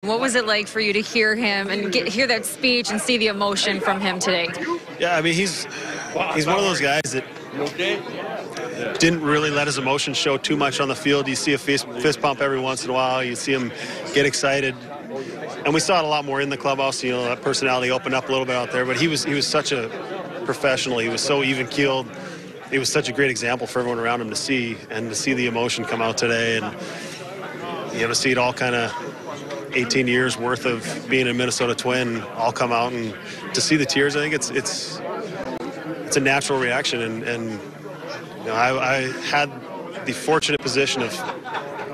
What was it like for you to hear him and hear that speech and see the emotion from him today? Yeah, I mean, he's one of those guys that didn't really let his emotions show too much on the field. You see a fist pump every once in a while. You see him get excited. And we saw it a lot more in the clubhouse. You know, that personality opened up a little bit out there. But he was such a professional. He was so even-keeled. He was such a great example for everyone around him to see, and to see the emotion come out today. And, you know, to see it all kind of 18 years worth of being a Minnesota Twin all come out, and to see the tears, I think it's a natural reaction. And you know, I had the fortunate position of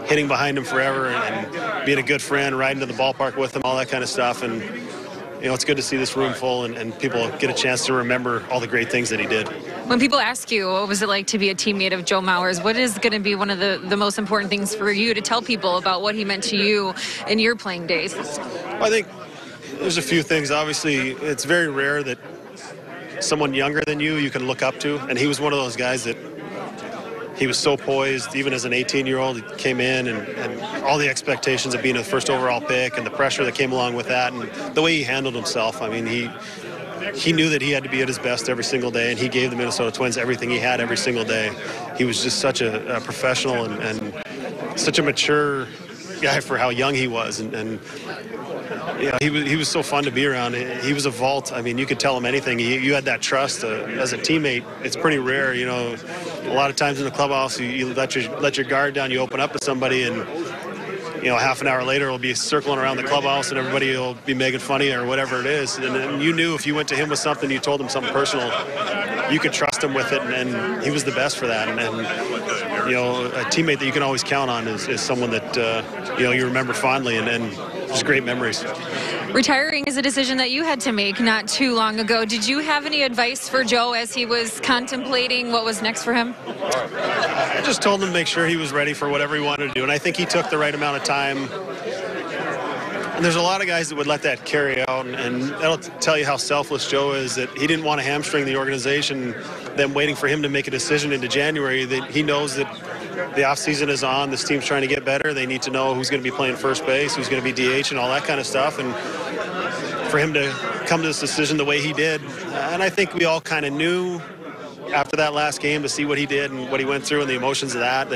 hitting behind him forever and being a good friend, riding to the ballpark with him, all that kind of stuff. And you know, it's good to see this room full and people get a chance to remember all the great things that he did. When people ask you, what was it like to be a teammate of Joe Mauer's, what is going to be one of the most important things for you to tell people about what he meant to you in your playing days? I think there's a few things. Obviously, it's very rare that someone younger than you can look up to, and he was one of those guys that he was so poised. Even as an 18-year-old, he came in and all the expectations of being the first overall pick and the pressure that came along with that, and the way he handled himself. I mean, he knew that he had to be at his best every single day, and he gave the Minnesota Twins everything he had every single day. He was just such a professional and such a mature guy for how young he was, and yeah, he was so fun to be around. He was a vault. I mean, you could tell him anything. You had that trust as a teammate. It's pretty rare, you know. A lot of times in the clubhouse, you let your guard down. You open up to somebody, and you know, half an hour later, we'll be circling around the clubhouse, and everybody will be making fun of you or whatever it is. And you knew if you went to him with something, you told him something personal, you could trust him with it, and he was the best for that. And you know, a teammate that you can always count on is someone that you know, you remember fondly, and just great memories. Retiring is a decision that you had to make not too long ago. Did you have any advice for Joe as he was contemplating what was next for him? I just told him to make sure he was ready for whatever he wanted to do, and I think he took the right amount of time. And there's a lot of guys that would let that carry out, and that'll tell you how selfless Joe is, that he didn't want to hamstring the organization, them waiting for him to make a decision into January. That he knows that the offseason is on, this team's trying to get better, they need to know who's going to be playing first base, who's going to be DH, and all that kind of stuff. And for him to come to this decision the way he did, and I think we all kind of knew after that last game, to see what he did and what he went through and the emotions of that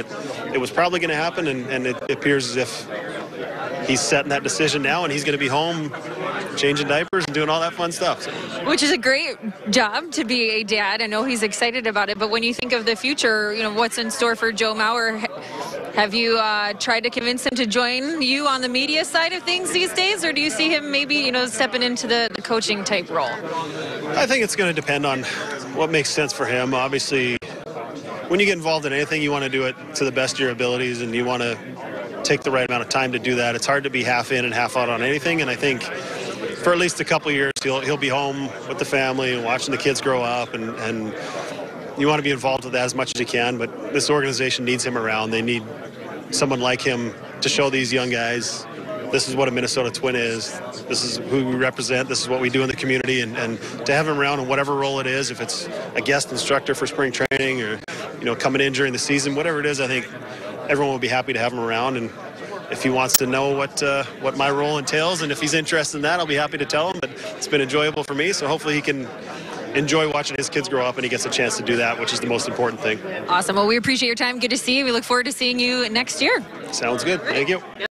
it was probably going to happen, and it appears as if he's setting that decision now, and he's going to be home changing diapers and doing all that fun stuff. So. Which is a great job to be a dad. I know he's excited about it, but when you think of the future, you know, what's in store for Joe Mauer? Have you tried to convince him to join you on the media side of things these days, or do you see him maybe, you know, stepping into the coaching type role? I think it's going to depend on what makes sense for him. Obviously, when you get involved in anything, you want to do it to the best of your abilities, and you want to take the right amount of time to do that. It's hard to be half in and half out on anything, and I think for at least a couple of years, he'll be home with the family and watching the kids grow up, and you want to be involved with that as much as you can, but this organization needs him around. They need someone like him to show these young guys this is what a Minnesota Twin is, this is who we represent, this is what we do in the community, and to have him around in whatever role it is, if it's a guest instructor for spring training or, you know, coming in during the season, whatever it is, I think everyone will be happy to have him around. And if he wants to know what my role entails, and if he's interested in that, I'll be happy to tell him. But it's been enjoyable for me, so hopefully he can enjoy watching his kids grow up, and he gets a chance to do that, which is the most important thing. Awesome. Well, we appreciate your time. Good to see you. We look forward to seeing you next year. Sounds good. Thank you.